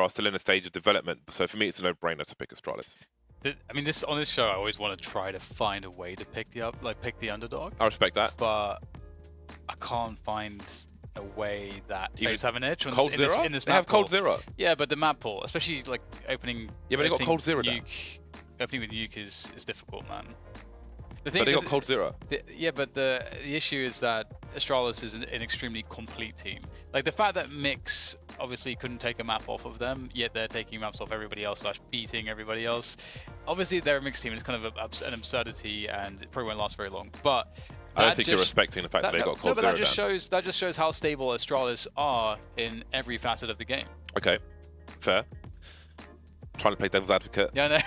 are still in a stage of development. So for me, it's a no-brainer to pick Astralis. I mean, on this show, I always want to try to find a way to pick the underdog. I respect that, but I can't find a way that FaZe have an edge on Cold Zero? in this They map have Cold pool. Zero. Yeah, but the map pool, especially like opening. Yeah, but they got Cold Zero. Opening with Nuke is difficult, man. But they got Cold Zero. Yeah, but the issue is that Astralis is an extremely complete team. Like the fact that Mix obviously couldn't take a map off of them, yet they're taking maps off everybody else / beating everybody else. Obviously, they're a mixed team. It's kind of an absurdity, and it probably won't last very long. But I don't think you're respecting the fact that they got Cold Zero. But that just shows how stable Astralis are in every facet of the game. Okay, fair. Trying to play devil's advocate. Yeah, no.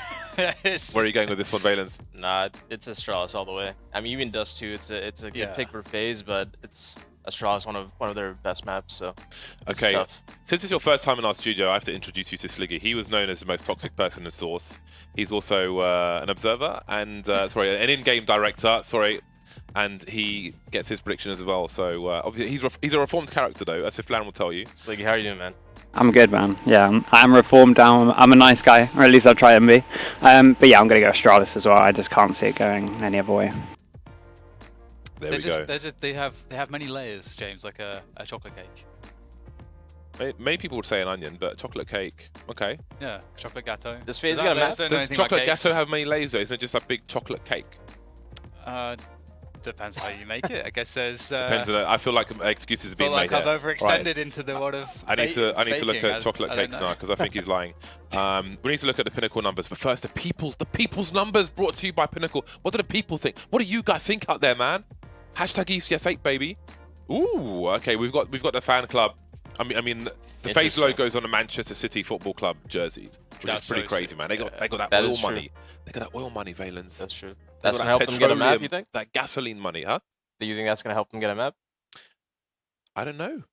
Where are you going with this one, Valens? Nah, it's Astralis all the way. I mean, even Dust 2, it's a good pick for FaZe, but it's Astralis one of their best maps. So okay, since it's your first time in our studio, I have to introduce you to Sliggy. He was known as the most toxic person in Source. He's also an observer and an in-game director. And he gets his prediction as well. So obviously he's a reformed character though, as Flan will tell you. Sliggy, how are you doing, man? I'm good, man. Yeah, I'm reformed. I'm a nice guy, or at least I'll try and be. But yeah, I'm going to go Astralis as well. I just can't see it going any other way. There we go. They have many layers, James, like a chocolate cake. Many people would say an onion, but chocolate cake, okay. Yeah, chocolate gâteau. Does FaZe got a map? Does chocolate gâteau have many layers though? Isn't it just a big chocolate cake? Depends how you make it. I guess there's. Depends on. I feel like excuses are being made. I've overextended into the world of. I need to look at chocolate cakes now because I think he's lying. We need to look at the Pinnacle numbers, but first the people's numbers brought to you by Pinnacle. What do the people think? What do you guys think out there, man? Hashtag ECS8 baby. Ooh, okay. We've got the fan club. I mean, the FaZe logo is on a Manchester City Football Club jerseys, which is pretty crazy, man. They got that oil money. They got that oil money, Valens. That's true. That's gonna help them get a map, you think? That gasoline money, huh? Do you think that's gonna help them get a map? I don't know.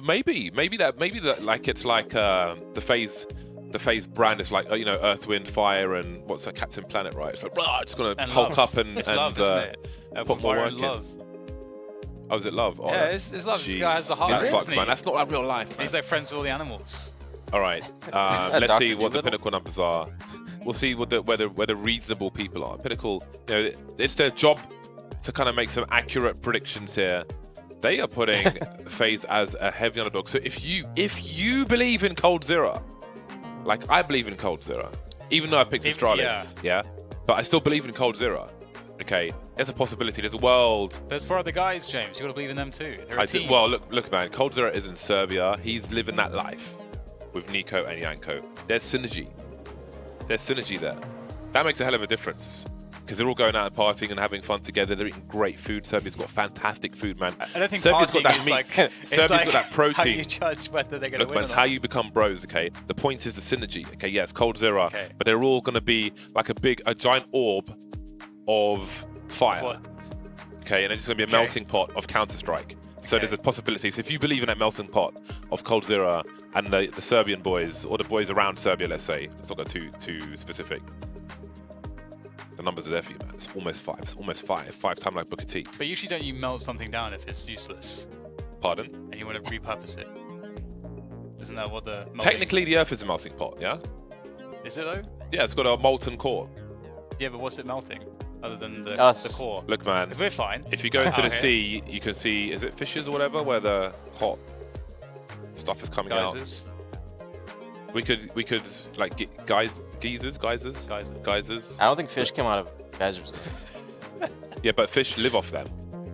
maybe that like it's like the FaZe brand is like Earth, Wind, Fire, and what's that, Captain Planet, right? It's like it's gonna hulk up and love, isn't it? Put more work in. Love. Oh, is it love? Oh, yeah, it's love. Jeez. This guy has the heart. That sucks, man. That's not like real life, man. He's like friends with all the animals. All right, let's see what the Pinnacle numbers are. We'll see whether reasonable people are. Pinnacle, it's their job to kind of make some accurate predictions here. They are putting FaZe as a heavy underdog. So if you believe in Cold Zero, like I believe in Cold Zero, even though I picked Astralis, yeah, but I still believe in Cold Zero. Okay, there's a possibility. There's a world. There's 4 other guys, James. You got to believe in them too. They're a team. Well, look, man. Cold Zero is in Serbia. He's living that life with Nico and Yanko. There's synergy. There's synergy there. That makes a hell of a difference because they're all going out and partying and having fun together. They're eating great food. Serbia's got fantastic food, man. I don't think Serbia's got that meat. Like, Serbia's got that protein. How you judge whether they're going to win? Man, it's how you become bros. Okay, the point is the synergy. Okay, yes, Cold Zero, but they're all going to be like a giant orb of fire. Okay, and it's going to be a melting pot of Counter-Strike. So there's a possibility. So if you believe in that melting pot of Cold Zero and the Serbian boys, or the boys around Serbia, let's say, let's not go too specific. The numbers are there for you, man. It's almost 5. It's almost 5. 5 times like Booker T. But usually don't you melt something down if it's useless? Pardon? And you want to repurpose it. Isn't that what the... Technically, the Earth is a melting pot, yeah? Is it though? Yeah, it's got a molten core. Yeah, but what's it melting? Other than the core. Look, man. Because we're fine. If you go into the sea, you can see, is it fissures or whatever, where the hot stuff is coming out. We could like geysers. I don't think fish come out of geysers. Yeah, but fish live off them.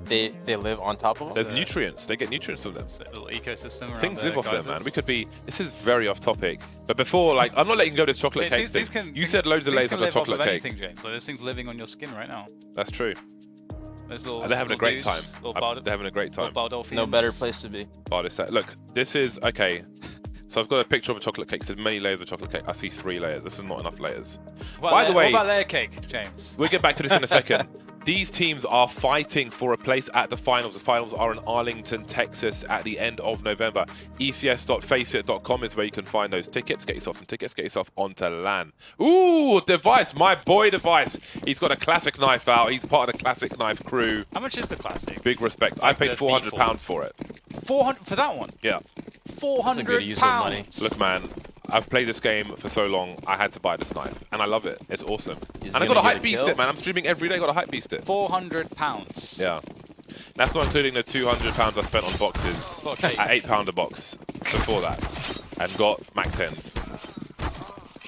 They live on top of them? There's nutrients. They get nutrients from them. It's a little ecosystem around Things live off geysers. them, man. We could be... This is very off topic. But before, like, I'm not letting you go to this chocolate cake thing. You said loads of layers of a chocolate cake. Anything, James. Like, there's things living on your skin right now. That's true. They're having a great time. They're having a great time. No better place to be. Look, this is... Okay. So I've got a picture of a chocolate cake. It says many layers of chocolate cake. I see 3 layers. This is not enough layers. By the way... What about layer cake, James? We'll get back to this in a second. These teams are fighting for a place at the finals. The finals are in Arlington, Texas at the end of November. ECS.faceit.com is where you can find those tickets. Get yourself some tickets. Get yourself onto LAN. Ooh, Device. My boy Device. He's got a classic knife out. He's part of the classic knife crew. How much is the classic? Big respect. I paid £400 for it. 400 for that one. Yeah. 400 good use of money. pounds. Look, man, I've played this game for so long, I had to buy this knife, and I love it. It's awesome. Is And I he got a gonna hype get a beast kill? it, man. I'm streaming every day, got a hype beast it. 400 pounds. Yeah. That's not including the £200 I spent on boxes Okay. at £8 a box before that, and got Mac 10s.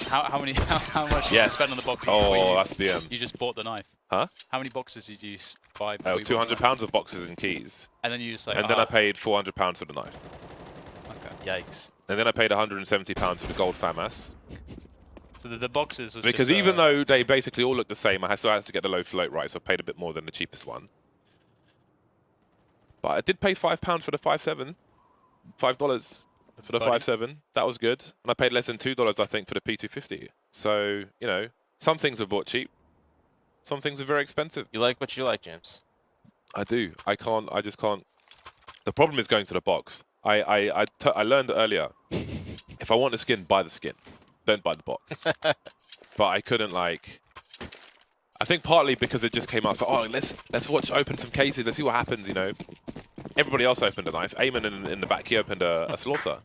How many? How much did you Yes. spend on the boxes? Oh, that's the You just bought the knife. Huh? How many boxes did you buy? Oh, before you bought the knife? £200 of boxes and keys. And then you just like. And then I paid £400 for the knife. Okay. Yikes. And then I paid £170 for the gold FAMAS. So the boxes was Because just, even though they basically all look the same, I still had to get the low float right, so I paid a bit more than the cheapest one. But I did pay £5 for the 5.7. $5 for the 5.7. That was good. And I paid less than $2, I think, for the P250. So, you know, some things were bought cheap. Some things are very expensive. You like what you like, James. I do. I just can't. The problem is going to the box. I learned earlier, if I want the skin, buy the skin. Don't buy the box. But I couldn't, like... I think partly because it just came out, so, oh, let's open some cases, let's see what happens, you know. Everybody else opened a knife. Eamon in the back, he opened a Slaughter.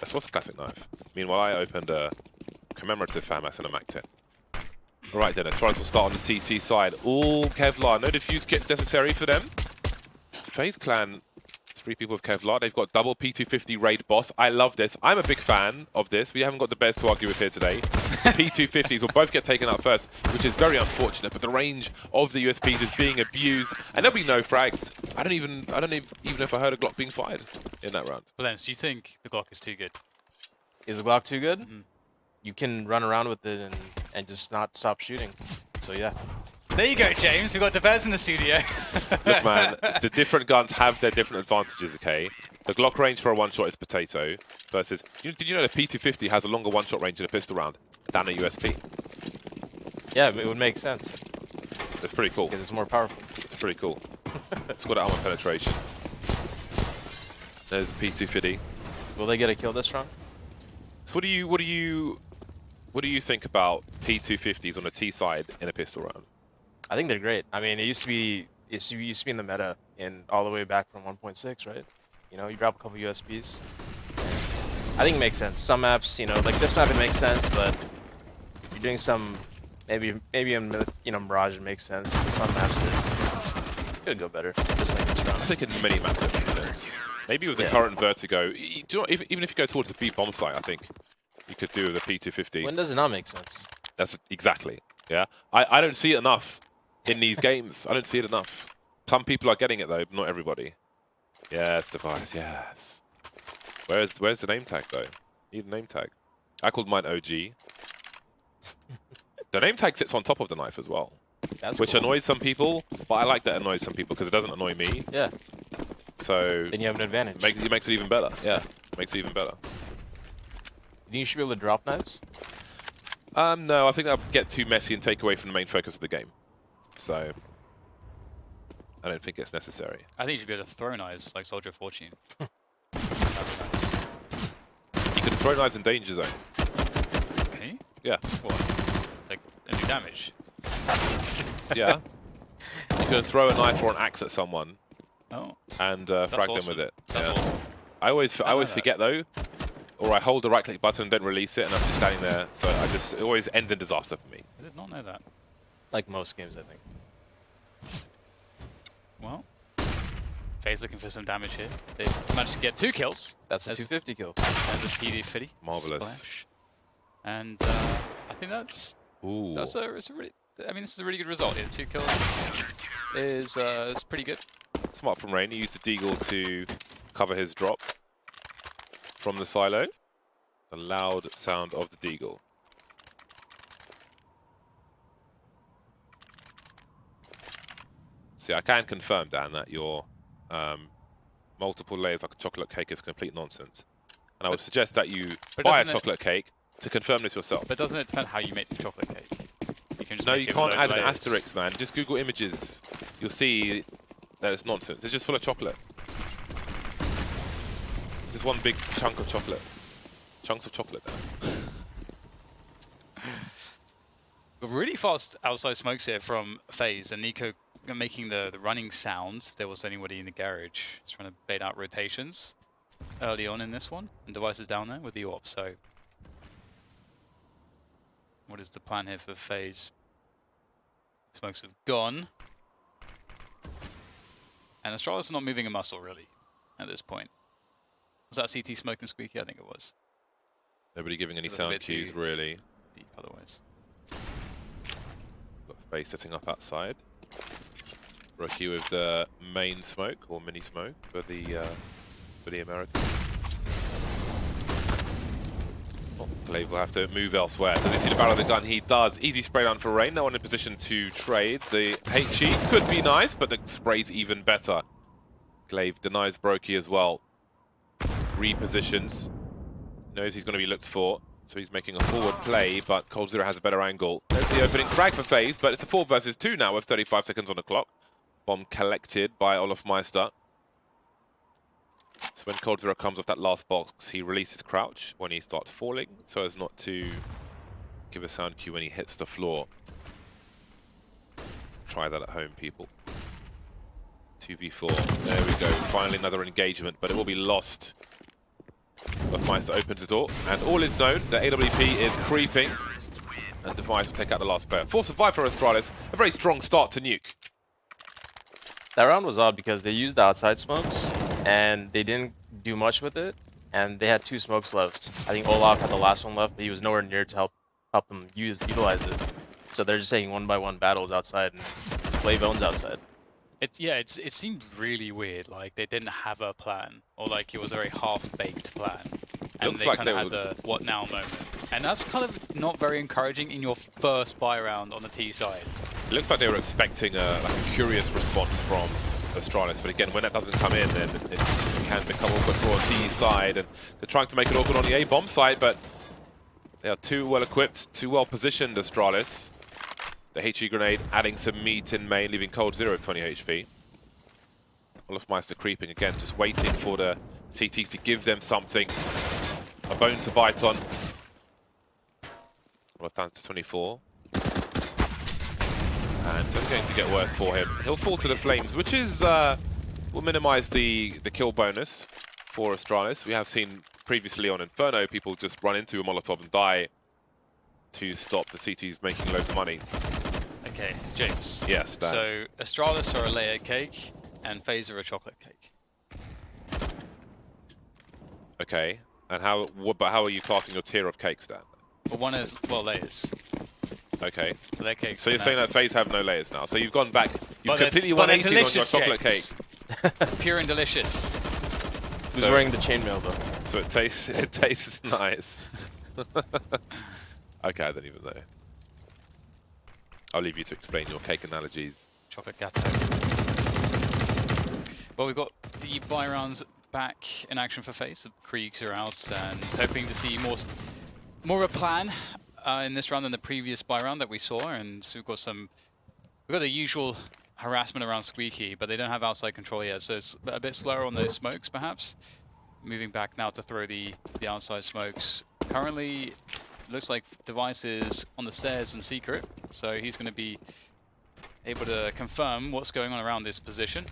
A Slaughter classic knife. Meanwhile, I opened a commemorative FAMAS and a Mac 10. Alright then, trials will start on the CT side. All Kevlar, no diffuse kits necessary for them. FaZe Clan, 3 people with Kevlar. They've got double P250 raid boss. I love this. I'm a big fan of this. We haven't got the bears to argue with here today. P250s will both get taken out first, which is very unfortunate, but the range of the USPs is being abused, and there'll be no frags. I don't even know if I heard a Glock being fired in that round. Well, Lens, do you think the Glock is too good? Is the Glock too good? Mhm. You can run around with it and just not stop shooting. So yeah. There you go, James. We've got the bears in the studio. Look, man, the different guns have their different advantages, okay? The Glock range for a one-shot is potato versus... Did you know the P250 has a longer one-shot range in a pistol round than a USP? Yeah, it would make sense. It's pretty cool. Because it's more powerful. It's pretty cool. It's got armor penetration. There's the P250. Will they get a kill this round? So what do you think about P250s on the T side in a pistol round? I think they're great. I mean, it used to be in the meta all the way back from 1.6, right? You know, you drop a couple USPs. I think it makes sense. Some maps, you know, like this map, it makes sense, but you're doing some maybe in Mirage it makes sense. Some maps it could go better, just like this round. I think in many maps it makes sense. Maybe with the current Vertigo, do you know, even if you go towards the B bomb site, I think you could do with a P250. When does it not make sense? That's exactly. Yeah, I don't see it enough in these games. I don't see it enough. Some people are getting it though, but not everybody. Yes, device. Yes. Where's the name tag though? Need a name tag. I called mine OG. The name tag sits on top of the knife as well, which cool. annoys some people. But I like that it annoys some people because it doesn't annoy me. Yeah. So Then you have an advantage. it makes it even better. Yeah, makes it even better. Do you should be able to drop knives? No, I think that'll get too messy and take away from the main focus of the game. So I don't think it's necessary. I think you should be able to throw knives like Soldier of Fortune. You can throw knives in danger zone. Can you? Yeah. What? Like, and do damage? Yeah. You can throw a knife or an axe at someone Oh. and frag awesome. them with it. That's awesome. I always know forget though, or I hold the right click button and don't release it, and I'm just standing there. So it always ends in disaster for me. I did not know that. Like most games, I think. Well, FaZe looking for some damage here. They've managed to get 2 kills. That's a 250 kill. There's a PD50. Marvelous. Splash. And I think that's Ooh. it's a really. I mean, this is a really good result here. 2 kills is pretty good. Smart from Rain. He used the Deagle to cover his drop from the silo. The loud sound of the Deagle. See, I can confirm, Dan, that your multiple layers like a chocolate cake is complete nonsense. And I would suggest that you buy a chocolate cake to confirm this yourself. But doesn't it depend how you make the chocolate cake? You can just No, make you it with can't those add an layers. asterisk, man. Just Google images. You'll see that it's nonsense. It's just full of chocolate. Just one big chunk of chocolate. Chunks of chocolate there. Really fast outside smokes here from FaZe, and Nico making the running sounds if there was anybody in the garage. He's trying to bait out rotations early on in this one. And Device is down there with the AWP, so... What is the plan here for FaZe? Smokes have gone. And Astralis are not moving a muscle, really, at this point. Was that CT smoke and squeaky? I think it was. Nobody giving any sound cues, really. Deep otherwise. Got FaZe setting up outside. Rookie with the main smoke, or mini smoke, for the Americans. Glaive will have to move elsewhere. So they see the barrel of the gun. He does. Easy spray down for Rain. No one in position to trade. The HE could be nice, but the spray's even better. Glaive denies Brokey as well. Repositions. Knows he's going to be looked for. So he's making a forward play, but Cold Zero has a better angle. There's the opening frag for FaZe, but it's a 4 versus 2 now with 35 seconds on the clock. Bomb collected by Olaf Meister. So when Cold Zero comes off that last box, he releases crouch when he starts falling, so as not to give a sound cue when he hits the floor. Try that at home, people. 2v4. There we go. Finally another engagement, but it will be lost. But Meister opens the door, and all is known. The AWP is creeping, and Device will take out the last player. 4 survive for Astralis. A very strong start to Nuke. That round was odd because they used the outside smokes and they didn't do much with it, and they had 2 smokes left. I think Olaf had the last one left, but he was nowhere near to help them utilize it. So they're just taking 1-by-1 battles outside, and Glaive owns outside. It seemed really weird. Like they didn't have a plan, or like it was a very half-baked plan. And Looks they like kind of had the what now moment. And that's kind of not very encouraging in your first buy round on the T side. It looks like they were expecting like a curious response from Astralis, but again, when that doesn't come in, then it can become awkward for a T side, and they're trying to make it awkward on the A bomb side, but they are too well equipped, too well positioned, Astralis. The HE grenade adding some meat in main, leaving Cold Zero with 20 HP. Olaf Meister creeping again, just waiting for the CTs to give them something, a bone to bite on. Olaf down to 24. And it's going to get worse for him. He'll fall to the flames, which is will minimize the kill bonus for Astralis. We have seen previously on Inferno people just run into a Molotov and die to stop the CTs making loads of money. Okay, James. Yes, Dan. So Astralis are a layer cake, and FaZe are a chocolate cake. Okay, and how are you classing your tier of cakes, Dan? Well, one is layers. Okay. So they're cakes. So you're saying that FaZe have no layers now. So you've gone back, you've But completely they're 180 on your delicious chocolate cakes. cake. Pure and delicious. Who's So- wearing the chainmail though? So it tastes nice. Okay, I don't even know. I'll leave you to explain your cake analogies. Chocolate gâteau. Well, we've got the buy rounds back in action for FaZe. The Kriegs are out and hoping to see more of a plan in this round than the previous buy round that we saw. And so we've got the usual harassment around Squeaky, but they don't have outside control yet, so it's a bit slower on those smokes, perhaps. Moving back now to throw the outside smokes. Currently, looks like Device is on the stairs in secret, so he's going to be able to confirm what's going on around this position.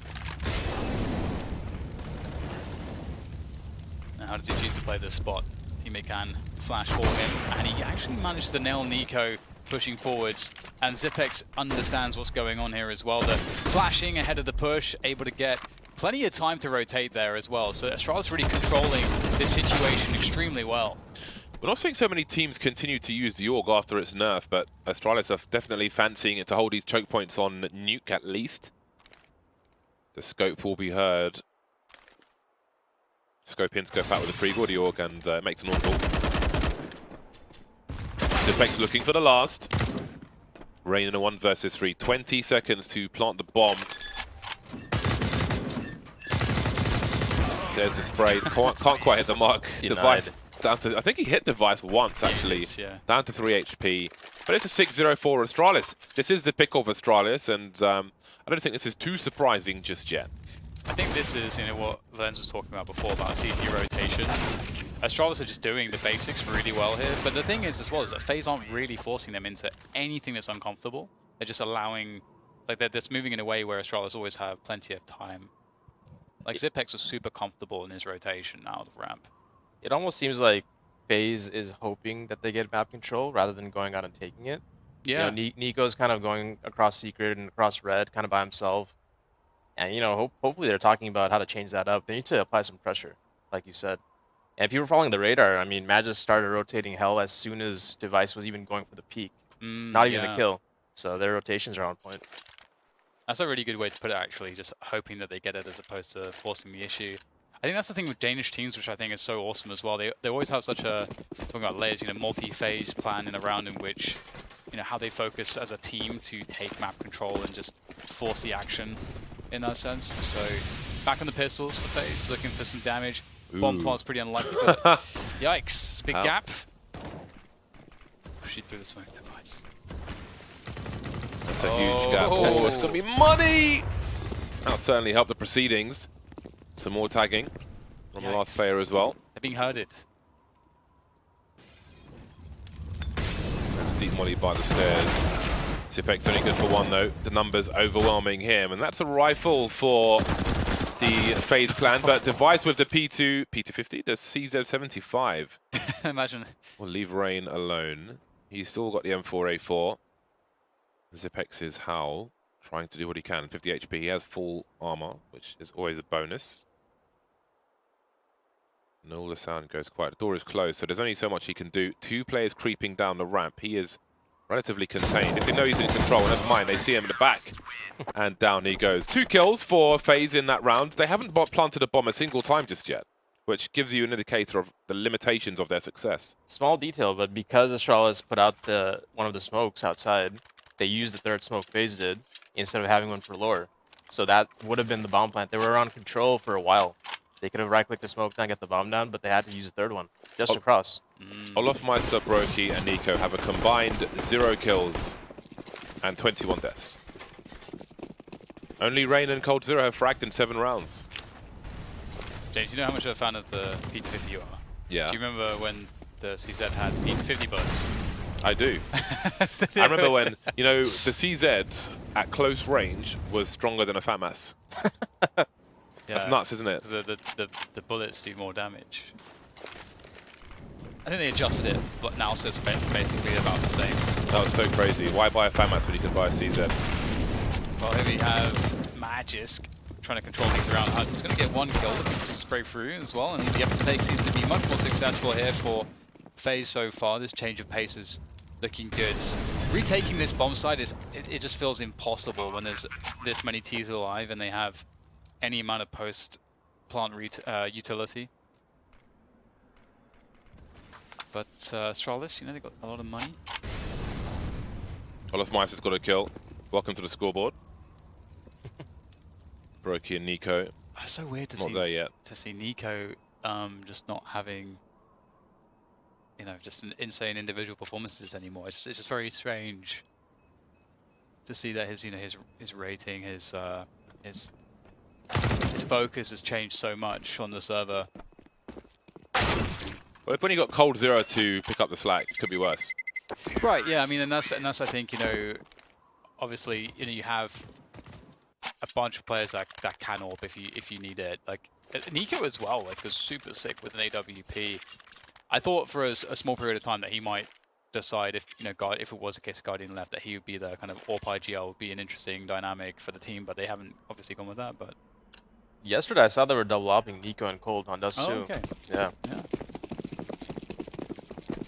Now, how does he choose to play this spot? Teammate can flash for him, and he actually manages to nail Nico pushing forwards, and Zipex understands what's going on here as well. The flashing ahead of the push, able to get plenty of time to rotate there as well. So Astralis really controlling this situation extremely well. We're not seeing so many teams continue to use the AUG after its nerf, but Astralis are definitely fancying it to hold these choke points on Nuke at least. The scope will be heard. Scope in, scope out with the Krieg or the AUG, and it makes an awful. Zipex looking for the last. Rain in a 1 versus 3. 20 seconds to plant the bomb. There's the spray. Can't quite hit the mark. Device down to, I think he hit Device once actually. Yeah. Down to 3 HP. But it's a 6-0 for Astralis. This is the pick of Astralis, and I don't think this is too surprising just yet. I think this is, what Valens was talking about before, about CT rotations. Astralis are just doing the basics really well here, but the thing is as well is that FaZe aren't really forcing them into anything that's uncomfortable. They're just allowing Like they're just moving in a way where Astralis always have plenty of time. Like Zipex was super comfortable in his rotation out of ramp. It almost seems like FaZe is hoping that they get map control rather than going out and taking it. Yeah. You know, Nico's kind of going across secret and across red kind of by himself. And, you know, hopefully they're talking about how to change that up. They need to apply some pressure, like you said. And if you were following the radar, I mean, Magic started rotating Hell as soon as Device was even going for the peak. Not even a kill. So their rotations are on point. That's a really good way to put it, actually, just hoping that they get it as opposed to forcing the issue. I think that's the thing with Danish teams, which I think is so awesome as well. They always have such a, talking about layers, you know, multi-phase plan in a round in which, you know, how they focus as a team to take map control and just force the action in that sense. So back on the pistols for FaZe, looking for some damage. Bomb plant's pretty unlikely, but yikes, big gap. Push it through the smoke device. That's a huge gap. Oh, it's going to be money! That'll certainly help the proceedings. Some more tagging from the last player as well. They're being herded. That's deep molly by the stairs. Zipex only good for one though. The numbers overwhelming him. And that's a rifle for the FaZe clan. But Device with the P250, the CZ75. Imagine. We'll leave Rain alone. He's still got the M4A4. Zipex is Howl, trying to do what he can. 50 HP. He has full armor, which is always a bonus. And all the sound goes quiet. The door is closed, so there's only so much he can do. 2 players creeping down the ramp. He is relatively contained. If they know he's in control, never mind, they see him in the back. And down he goes. 2 kills for FaZe in that round. They haven't planted a bomb a single time just yet, which gives you an indicator of the limitations of their success. Small detail, but because Astralis put out one of the smokes outside, they used the third smoke FaZe did instead of having one for lore. So that would have been the bomb plant. They were on control for a while. They could have right-clicked the smoke and get the bomb down, but they had to use the third one just across. Olofmeister, Brokey, and Nico have a combined 0 kills and 21 deaths. Only Rain and Cold Zero have fragged in 7 rounds. James, you know how much of a fan of the P250 you are? Yeah. Do you remember when the CZ had P250 bullets? I do. I remember when, you know, the CZ at close range was stronger than a FAMAS. That's nuts, isn't it? The bullets do more damage. I think they adjusted it, but now so it's basically about the same. That was so crazy. Why buy a FAMAS when you can buy a CZ? Well, here we have Magisk trying to control things around. He's going to get 1 kill to spray through as well, and the uptake seems to be much more successful here for FaZe so far. This change of pace is looking good. Retaking this bomb site it just feels impossible when there's this many T's alive and they have any amount of post-plant utility. But Astralis, you know, they've got a lot of money. Olofmeister's got a kill. Welcome to the scoreboard. Brokey and Nico. It's so weird to Not there yet. see Nico just not having, you know, just an insane individual performances anymore. It's just very strange to see that his, you know, his rating, his focus has changed so much on the server. Well, if when you got Cold Zero to pick up the slack, it could be worse. Right. Yeah. I mean, and that's I think, you know, obviously, you know, you have a bunch of players that can AWP if you need it. Like Nico as well, like was super sick with an AWP. I thought for a small period of time that he might decide if, you know, if it was a case of Guardian left, that he would be the kind of AWP IGL, would be an interesting dynamic for the team, but they haven't obviously gone with that. But Yesterday I saw they were double opping Nico and Cold on Dust 2. Okay. Yeah.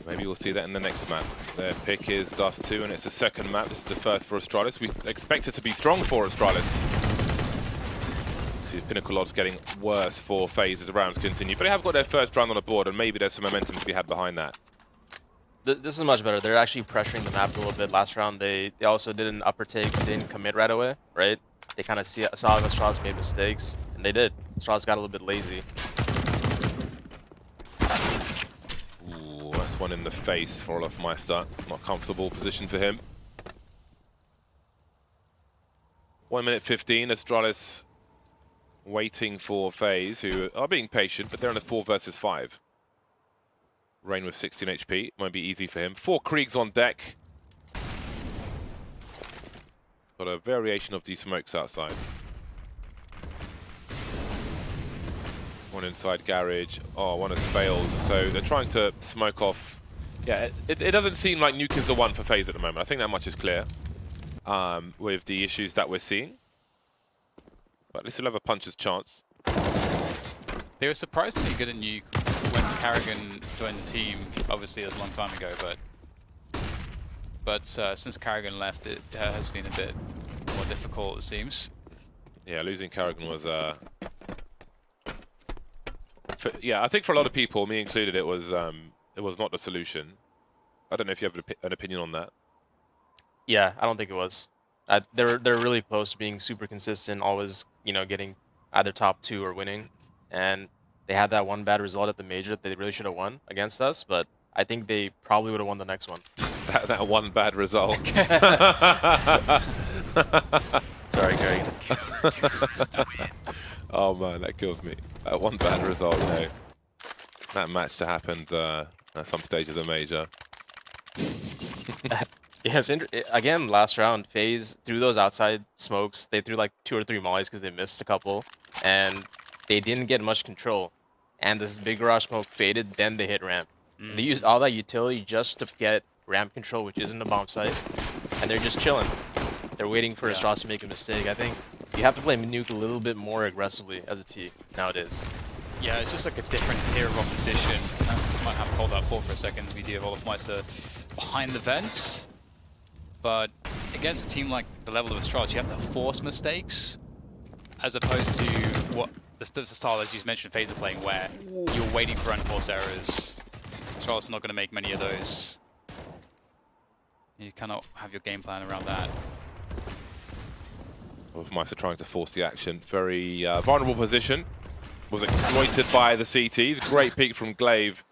Maybe we'll see that in the next map. Their pick is Dust 2, and it's the second map. This is the first for Astralis. We expect it to be strong for Astralis. See, Pinnacle odds getting worse for FaZe as the rounds continue. But they have got their first round on the board, and maybe there's some momentum to be had behind that. This is much better. They're actually pressuring the map a little bit. Last round, they also did an upper take, didn't commit right away, right? They kind of saw if Astralis made mistakes, and they did. Astralis got a little bit lazy. Ooh, that's one in the face for Olofmeister. Not comfortable position for him. 1 minute 15, Astralis waiting for FaZe, who are being patient, but they're in a 4 versus 5. Rain with 16 HP, won't be easy for him. 4 Kriegs on deck. Got a variation of these smokes outside. One inside garage. Oh, one has failed. So they're trying to smoke off. Yeah, it doesn't seem like Nuke is the one for FaZe at the moment. I think that much is clear with the issues that we're seeing. But at least we'll have a puncher's chance. They were surprisingly good at Nuke when Carrigan joined the team. Obviously, it was a long time ago, but since Carrigan left, it has been a bit more difficult, it seems. Yeah, losing Carrigan was... yeah, I think for a lot of people, me included, it was not the solution. I don't know if you have an opinion on that. Yeah, I don't think it was. They're really close to being super consistent, always, you know, getting either top 2 or winning. And they had that one bad result at the major that they really should have won against us, but I think they probably would have won the next one. that one bad result. Sorry, Gary. Oh man, that kills me. That one bad result, you know. That match that happened at some stage of the major. Yes, again, last round, FaZe threw those outside smokes. They threw like 2 or 3 mollies because they missed a couple, and they didn't get much control. And this big garage smoke faded, then they hit ramp. They used all that utility just to get ramp control, which isn't a bomb site, and they're just chilling. They're waiting for Astralis to make a mistake. I think you have to play Nuke a little bit more aggressively as a T nowadays. Yeah, it's just like a different tier of opposition. Might have to hold that fort for a second as we do have Olofmeister behind the vents. But against a team like the level of Astralis, you have to force mistakes, as opposed to what the style, as you mentioned, FaZe are playing, where you're waiting for unforced errors. Astralis is not going to make many of those. You cannot have your game plan around that. Olofmeister trying to force the action. Very vulnerable position. Was exploited by the CTs. Great peek from Glaive.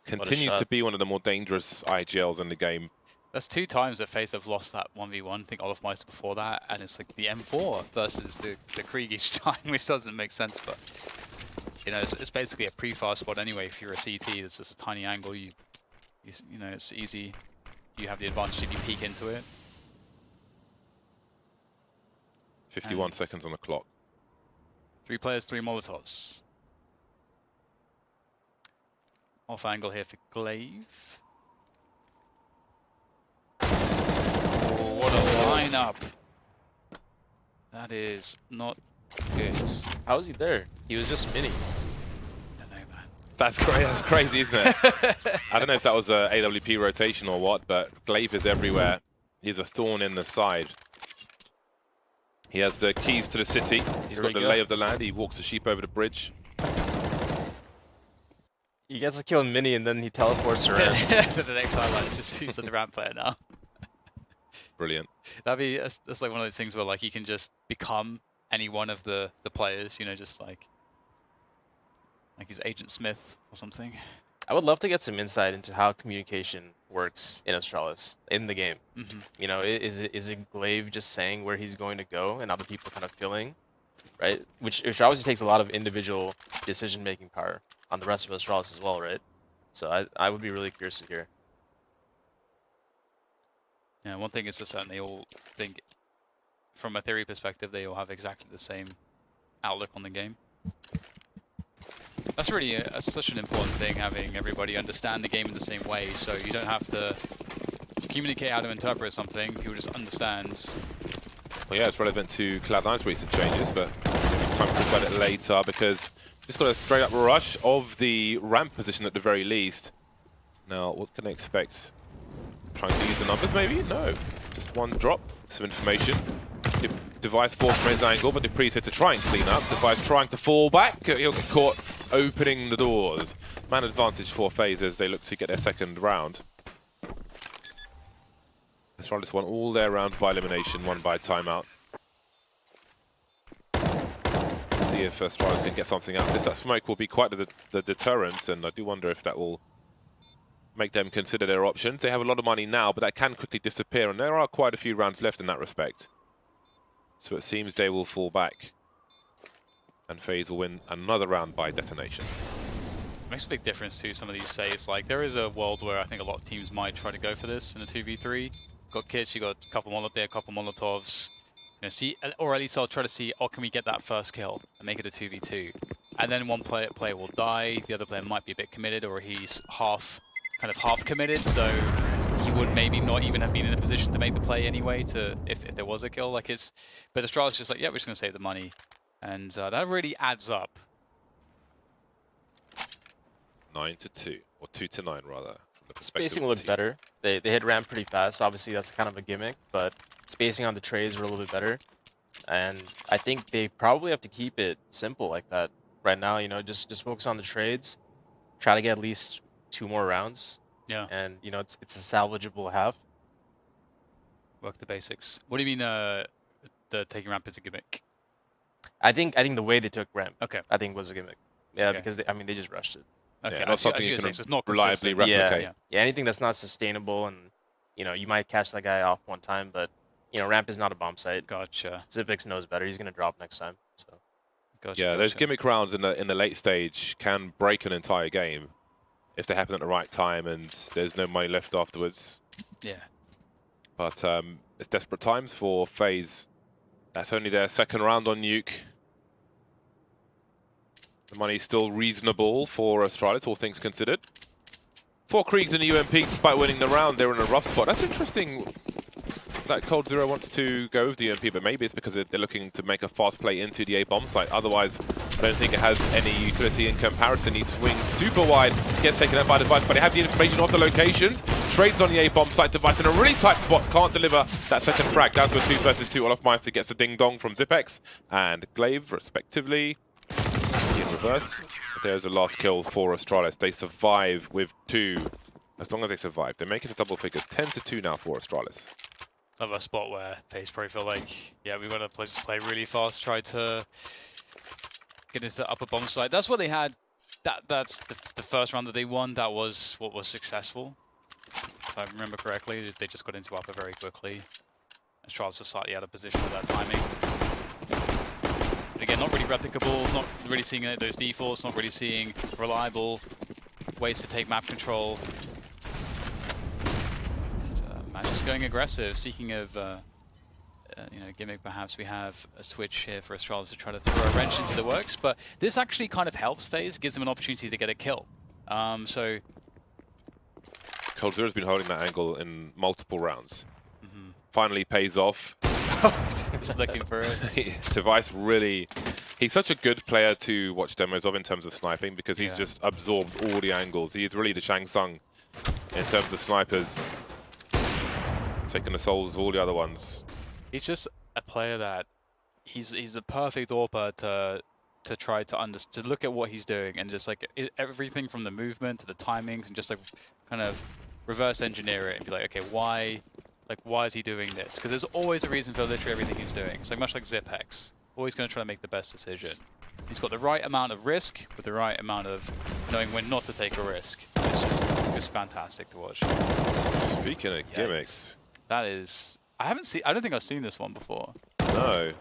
Continues to be one of the more dangerous IGLs in the game. That's 2 times that FaZe have lost that 1v1. I think Olofmeister before that, and it's like the M4 versus the Krieg each time, which doesn't make sense. But you know, it's basically a pre-fire spot anyway. If you're a CT, it's just a tiny angle. You know, it's easy. You have the advantage if you peek into it. 51 seconds on the clock. 3 players, 3 Molotovs. Off angle here for Glaive. Oh, what a lineup. That is not good. How was he there? He was just mini. I don't know, man. That's great. That's crazy, isn't it? I don't know if that was a AWP rotation or what, but Glaive is everywhere. He's a thorn in the side. He has the keys to the city. He's got the lay of the land. He walks the sheep over the bridge. He gets a kill in mini and then he teleports around. The next highlight is just he's the ramp player now. Brilliant. That's like one of those things where like he can just become any one of the players, you know, just like he's Agent Smith or something. I would love to get some insight into how communication works in Astralis in the game. You know, is it Glaive just saying where he's going to go and other people kind of filling, right? Which obviously takes a lot of individual decision-making power on the rest of Astralis as well, right? So I would be really curious to hear. Yeah, one thing is just that they all think, from a theory perspective, they all have exactly the same outlook on the game. That's really such an important thing, having everybody understand the game in the same way, so you don't have to communicate how to interpret something, people just understands. Well, yeah, it's relevant to Cloud9's recent changes, but time to talk about it later because just got a straight up rush of the ramp position at the very least. Now, what can I expect? Trying to use the numbers, maybe? No. Just one drop, some information. Device forced from his angle, but the preset to try and clean up. Device trying to fall back. He'll get caught opening the doors. Man advantage for FaZe as they look to get their second round. Astralis won all their rounds by elimination, one by timeout. See if Astralis can get something out of this. That smoke will be quite the deterrent, and I do wonder if that will make them consider their options. They have a lot of money now, but that can quickly disappear, and there are quite a few rounds left in that respect. So it seems they will fall back, and FaZe will win another round by detonation. Makes a big difference to some of these saves. Like, there is a world where I think a lot of teams might try to go for this in a 2v3. Got kits, you got a couple Molotovs, know, see, or at least I'll try to see, oh, can we get that first kill and make it a 2v2? And then one player will die, the other player might be a bit committed, or he's half committed, so he would maybe not even have been in a position to make the play anyway, if there was a kill. Like but Astralis just like, yeah, we're just gonna save the money, and that really adds up. 9-2, or 2-9 rather. From the Spacing looked better. They hit ramp pretty fast. Obviously, that's kind of a gimmick, but spacing on the trades were a little bit better. And I think they probably have to keep it simple like that right now. You know, just focus on the trades, try to get at least 2 more rounds. Yeah. And you know, it's a salvageable half. Work the basics. What do you mean the taking ramp is a gimmick? I think the way they took ramp, Okay. I think was a gimmick. Yeah, Okay. because they just rushed it. Okay, Yeah, not something you can so it's not reliably consistent. replicate. Yeah, anything that's not sustainable, and you know, you might catch that guy off one time, but you know, ramp is not a bomb site. Gotcha. Xipix knows better. He's gonna drop next time. So Gotcha. Yeah, those gotcha. gimmick rounds in the late stage can break an entire game if they happen at the right time and there's no money left afterwards. Yeah. But it's desperate times for FaZe. That's only their second round on Nuke. The money's still reasonable for Astralis, all things considered. 4 Kriegs in the UMP, despite winning the round, they're in a rough spot. That's interesting that Cold Zero wants to go with the UMP, but maybe it's because they're looking to make a fast play into the A bomb site. Otherwise, I don't think it has any utility in comparison. He swings super wide, gets taken out by Device, but they have the information of the locations. Trades on the A bomb site. Device in a really tight spot, can't deliver that second frag. Down to a 2 versus 2. Olofmeister gets a ding dong from Xipix and Glaive, respectively. In reverse. There's the last kill for Astralis. They survive with 2. As long as they survive, they make it to double figures. 10-2 now for Astralis. Another spot where FaZe probably feel like, yeah, we've got to play really fast, try to get into the upper bomb side. That's what they had. That's the first round that they won. That was what was successful. If I remember correctly, they just got into upper very quickly. Astralis was slightly out of position with that timing. But again, not really replicable, not really seeing those defaults, not really seeing reliable ways to take map control. Just going aggressive. Speaking of, you know, gimmick, perhaps we have a switch here for Astralis to try to throw a wrench into the works, but this actually kind of helps FaZe, gives them an opportunity to get a kill. So Cold Zero's been holding that angle in multiple rounds. Finally pays off. just looking for it. Device really, he's such a good player to watch demos of in terms of sniping because he's just absorbed all the angles. He's really the Shang Tsung in terms of snipers. Taking the souls of all the other ones. He's just a player that he's a perfect AWPer to try to look at what he's doing and just like everything from the movement to the timings and just like kind of reverse engineer it and be like, okay, why is he doing this? Because there's always a reason for literally everything he's doing. It's like much like Xipix, always going to try to make the best decision. He's got the right amount of risk with the right amount of knowing when not to take a risk. It's just fantastic to watch. Speaking of gimmicks. That is, I don't think I've seen this one before. No.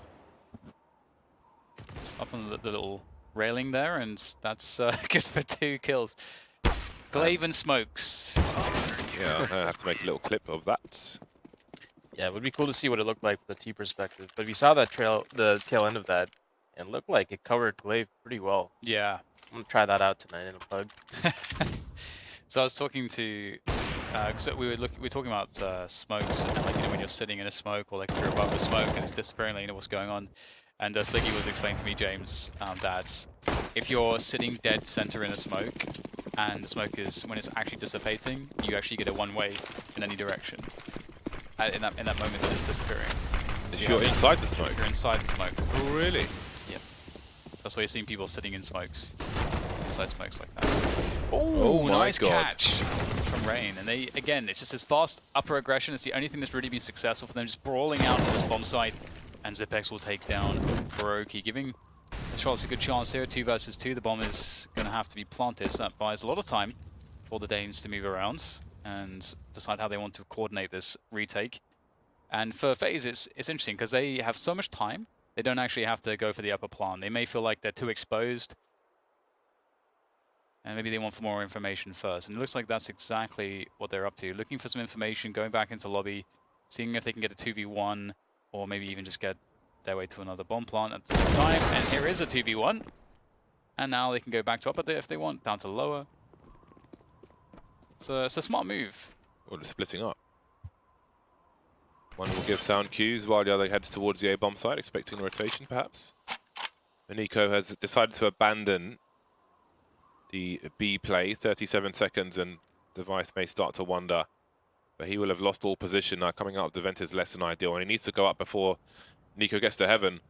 Just up on the little railing there, and that's good for 2 kills. Glaive and smokes. Yeah, I have to make a little clip of that. yeah, it would be cool to see what it looked like from the T perspective. But we saw that the tail end of that, and it looked like it covered Glaive pretty well. Yeah. I'm gonna try that out tonight in a pub. So I was talking to, cause we were talking about smokes and like, you know, when you're sitting in a smoke or like if you're above the smoke and it's disappearing, like, you know what's going on. And Sliggy was explaining to me, James, that if you're sitting dead center in a smoke and the smoke is, when it's actually dissipating, you actually get a one-way in any direction. In that moment that it's disappearing. If you're inside the smoke? You're inside the smoke. Oh, really? Yep. So that's why you're seeing people sitting in smokes. Inside smokes like that. Oh my nice God. catch from Rain. And they, again, it's just this fast upper aggression. It's the only thing that's really been successful for them, just brawling out of this bomb site. And Xipix will take down Baroki, giving Astralis a good chance here. 2 versus 2. The bomb is going to have to be planted, so that buys a lot of time for the Danes to move around and decide how they want to coordinate this retake. And for FaZe, it's interesting because they have so much time, they don't actually have to go for the upper plan. They may feel like they're too exposed, and maybe they want for more information first. And it looks like that's exactly what they're up to. Looking for some information, going back into lobby, seeing if they can get a 2v1, or maybe even just get their way to another bomb plant at the same time. And here is a 2v1. And now they can go back to upper there if they want, down to lower. So it's a smart move. Well, they're splitting up. One will give sound cues while the other heads towards the A-bomb side, expecting rotation perhaps. And Nico has decided to abandon the B play, 37 seconds, and Device may start to wonder. But he will have lost all position now. Coming out of the vent is less than ideal, and he needs to go up before Nico gets to heaven.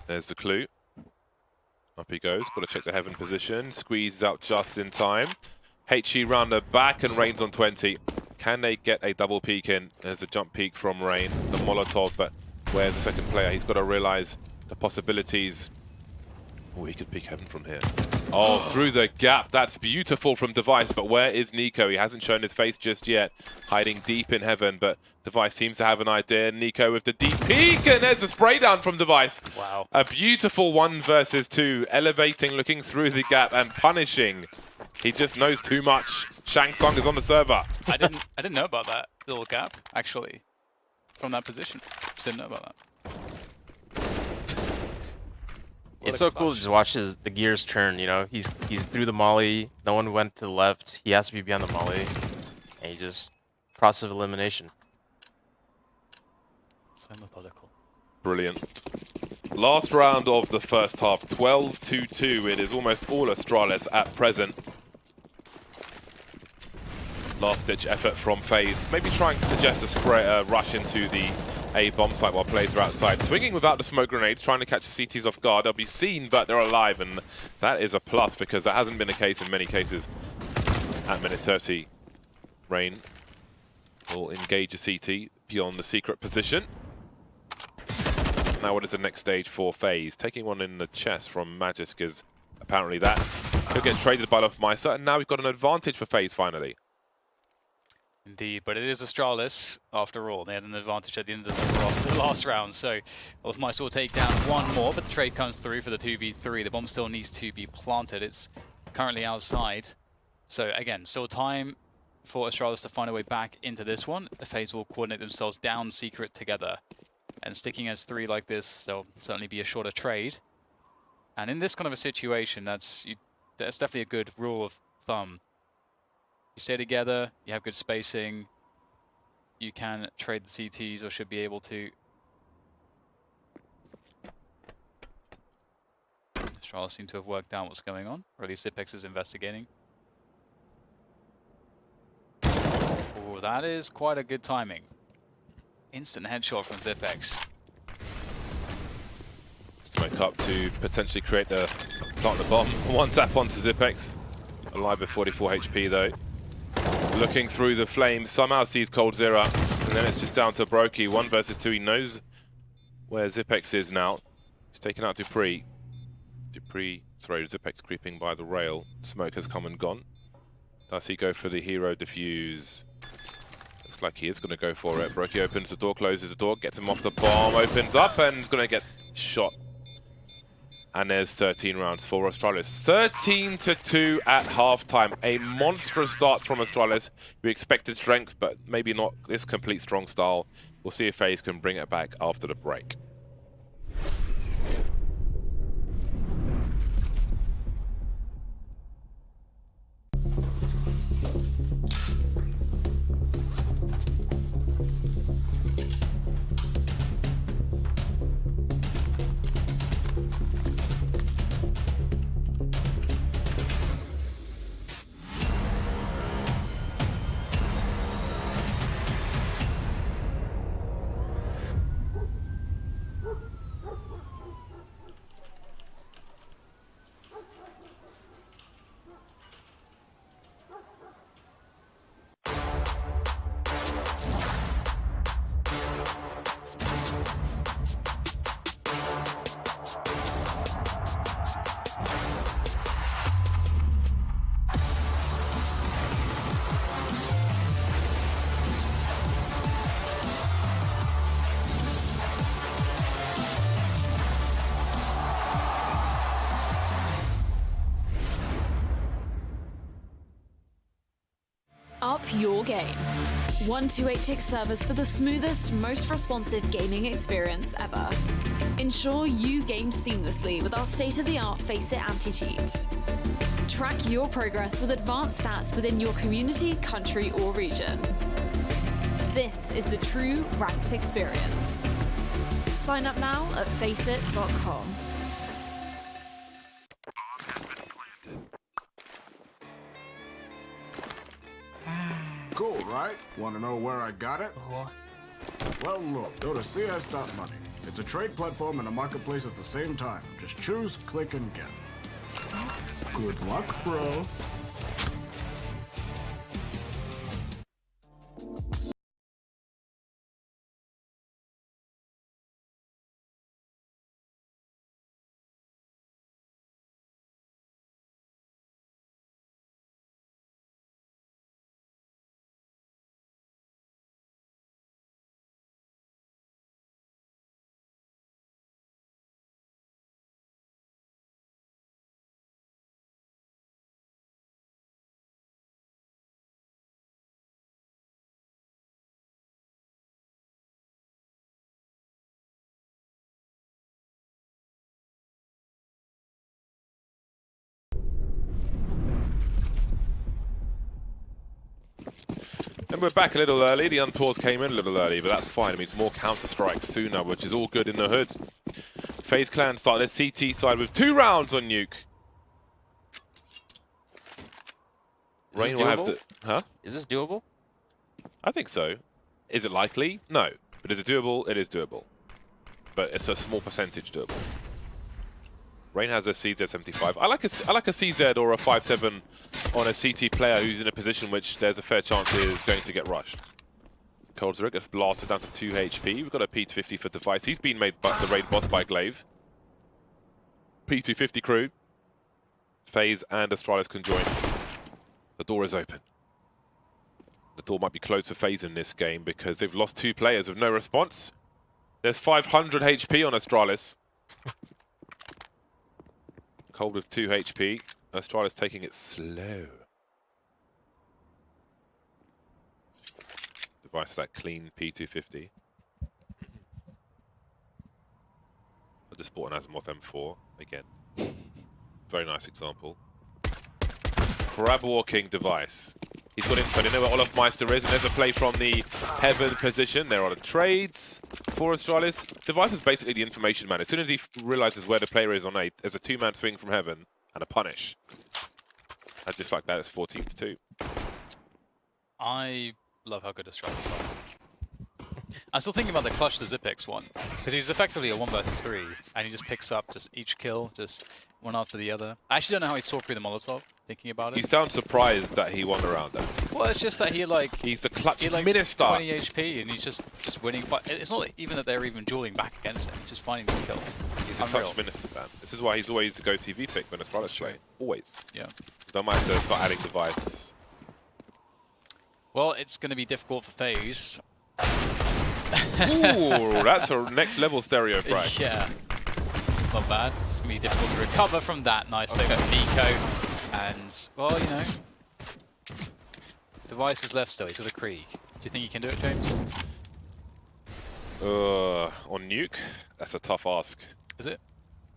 There's the clue. Up he goes. Got to check the heaven position. Squeezes out just in time. HE round the back and Rain's on 20. Can they get a double peek in? There's a jump peek from Rain. The Molotov, but where's the second player? He's got to realize the possibilities. Oh, he could peek heaven from here. Oh, through the gap. That's beautiful from Device, but where is Nico? He hasn't shown his face just yet. Hiding deep in heaven, but Device seems to have an idea. Nico with the deep peek, and there's a spray down from Device. Wow. A beautiful 1 versus 2, elevating, looking through the gap and punishing. He just knows too much. Shang Tsung is on the server. I didn't know about that little gap, actually, from that position. Just didn't know about that. It's so cool to just watch the gears turn, you know. He's through the molly, no one went to the left, he has to be beyond the molly, and he just process of elimination. So methodical. Brilliant. Last round of the first half, 12-2-2. It is almost all Astralis at present. Last-ditch effort from FaZe. Maybe trying to suggest a rush into the A-bomb site while players are outside. Swinging without the smoke grenades, trying to catch the CTs off guard. They'll be seen, but they're alive, and that is a plus because that hasn't been the case in many cases. At minute 30, Rain will engage a CT beyond the secret position. Now what is the next stage for FaZe? Taking one in the chest from Magisk is apparently that. He'll get traded by Lofmeister, and now we've got an advantage for FaZe finally. Indeed, but it is Astralis after all. They had an advantage at the end of the last round, so Lofmeister will take down one more, but the trade comes through for the 2v3. The bomb still needs to be planted. It's currently outside. So again, still time for Astralis to find a way back into this one. The FaZe will coordinate themselves down secret together. And sticking as 3 like this, there'll certainly be a shorter trade. And in this kind of a situation, that's definitely a good rule of thumb. You stay together, you have good spacing, you can trade the CTs or should be able to. Astralis seem to have worked out what's going on, or at least Zipex is investigating. Oh, that is quite a good timing. Instant headshot from Zipex. Smoke up to potentially create the plant the bomb. One tap onto Zipex. Alive with 44 HP though. Looking through the flames, somehow sees coldzera, and then it's just down to Brokey. 1 versus 2, he knows where Zipex is now. He's taken out Dupree. Zipex creeping by the rail. Smoke has come and gone. Does he go for the hero defuse? Looks like he is going to go for it. Brokey opens the door, closes the door, gets him off the bomb, opens up, and is going to get shot. And there's 13 rounds for Astralis. 13-2 at halftime. A monstrous start from Astralis. We expected strength, but maybe not this complete strong style. We'll see if FaZe can bring it back after the break. your game. 128-tick servers for the smoothest, most responsive gaming experience ever. Ensure you game seamlessly with our state-of-the-art Faceit anti-cheat. Track your progress with advanced stats within your community, country, or region. This is the true ranked experience. Sign up now at faceit.com. Cool, right? Want to know where I got it? Well, look, go to cs.money. It's a trade platform and a marketplace at the same time. Just choose, click, and get. Good luck, bro. And we're back a little early. The unpause came in a little early, but that's fine. It means more counter-strikes sooner, which is all good in the hood. FaZe Clan start their CT side with 2 rounds on Nuke. Is this will have doable? the... Huh? Is this doable? I think so. Is it likely? No. But is it doable? It is doable. But it's a small percentage doable. Rain has a CZ75. I like a CZ or a 5-7 on a CT player who's in a position which there's a fair chance is going to get rushed. Cold Zurich gets blasted down to 2 HP. We've got a P250 for Device. He's been made by the raid boss by Glaive. P250 crew. FaZe and Astralis can join. The door is open. The door might be closed for FaZe in this game because they've lost 2 players with no response. There's 500 HP on Astralis. Cold with 2 HP. Astralis taking it slow. Device is that clean P250. I just bought an Asimov M4 again. Very nice example. Crab walking Device. He's got info. They know where Olaf Meister is, and there's a play from the Heaven position. There are the trades for Astralis. Device is basically the information man. As soon as he realizes where the player is on 8, there's a 2-man swing from Heaven and a punish. And just like that, it's 14-2. I love how good Astralis are. I'm still thinking about the clutch to Zipex one, because he's effectively a 1 versus 3, and he just picks up just each kill, just one after the other. I actually don't know how he saw through the Molotov, thinking about it. You sound surprised that he won around that. Well, it's just that he He's the clutch like minister. 20 HP, and he's just winning. But it's not even that they're even dueling back against him. He's just finding the kills. He's a clutch minister, man. This is why he's always the go-to VTech when Astralis play. right. Always. Yeah. Don't mind to start adding Device. Well, it's going to be difficult for FaZe. Ooh, that's a next level stereo frag. Yeah. It's not bad. It's going to be difficult to recover from that. Nice pick up Nico. And, well, you know, Device is left still. He's got a Krieg. Do you think you can do it, James? On Nuke? That's a tough ask. Is it?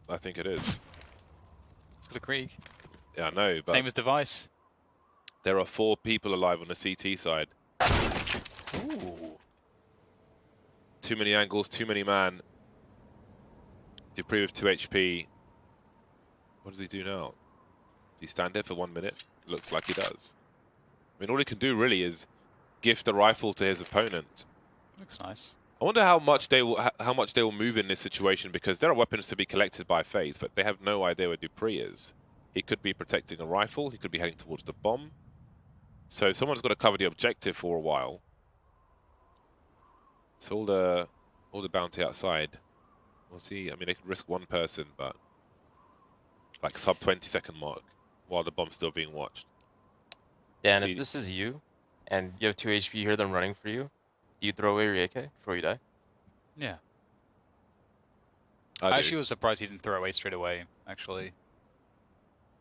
I think it is. He's got a Krieg. Yeah, I know, but Same as Device. there are 4 people alive on the CT side. Ooh. Too many angles, too many man. Dupree with 2 HP. What does he do now? Does he stand there for 1 minute? Looks like he does. I mean, all he can do really is gift a rifle to his opponent. Looks nice. I wonder how much they will move in this situation, because there are weapons to be collected by FaZe, but they have no idea where Dupree is. He could be protecting a rifle. He could be heading towards the bomb. So someone's got to cover the objective for a while. So all the bounty outside. We'll see. I mean, they could risk 1 person, but like sub 20-second mark while the bomb's still being watched. Dan, See, if this is you, and you have 2 HP, you hear them running for you, do you throw away your AK before you die? Yeah. I I do. actually was surprised he didn't throw away straight away, actually.